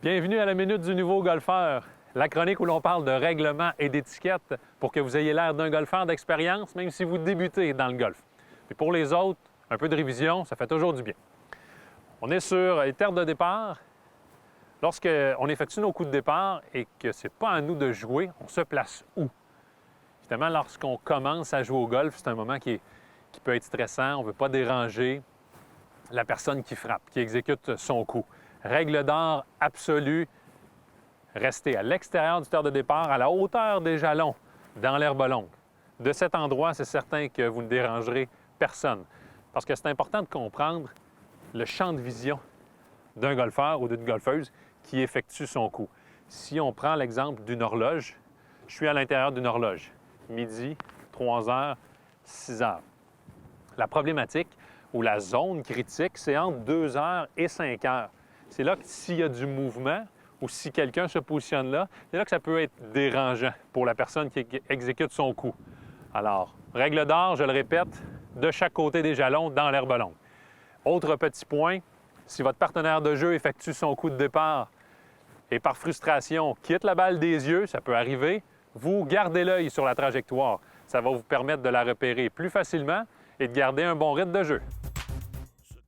Bienvenue à la Minute du Nouveau Golfeur, la chronique où l'on parle de règlement et d'étiquette pour que vous ayez l'air d'un golfeur d'expérience, même si vous débutez dans le golf. Puis pour les autres, un peu de révision, ça fait toujours du bien. On est sur les terres de départ. Lorsqu'on effectue nos coups de départ et que ce n'est pas à nous de jouer, on se place où? Évidemment, lorsqu'on commence à jouer au golf, c'est un moment qui peut être stressant. On ne veut pas déranger la personne qui frappe, qui exécute son coup. Règle d'or absolue, restez à l'extérieur du terre de départ, à la hauteur des jalons, dans l'herbe longue. De cet endroit, c'est certain que vous ne dérangerez personne. Parce que c'est important de comprendre le champ de vision d'un golfeur ou d'une golfeuse qui effectue son coup. Si on prend l'exemple d'une horloge, je suis à l'intérieur d'une horloge. Midi, 3 heures, 6 heures. La problématique ou la zone critique, c'est entre 2 heures et 5 heures. C'est là que s'il y a du mouvement ou si quelqu'un se positionne là, c'est là que ça peut être dérangeant pour la personne qui exécute son coup. Alors, règle d'or, je le répète, de chaque côté des jalons dans l'herbe longue. Autre petit point, si votre partenaire de jeu effectue son coup de départ et par frustration quitte la balle des yeux, ça peut arriver, vous gardez l'œil sur la trajectoire. Ça va vous permettre de la repérer plus facilement et de garder un bon rythme de jeu.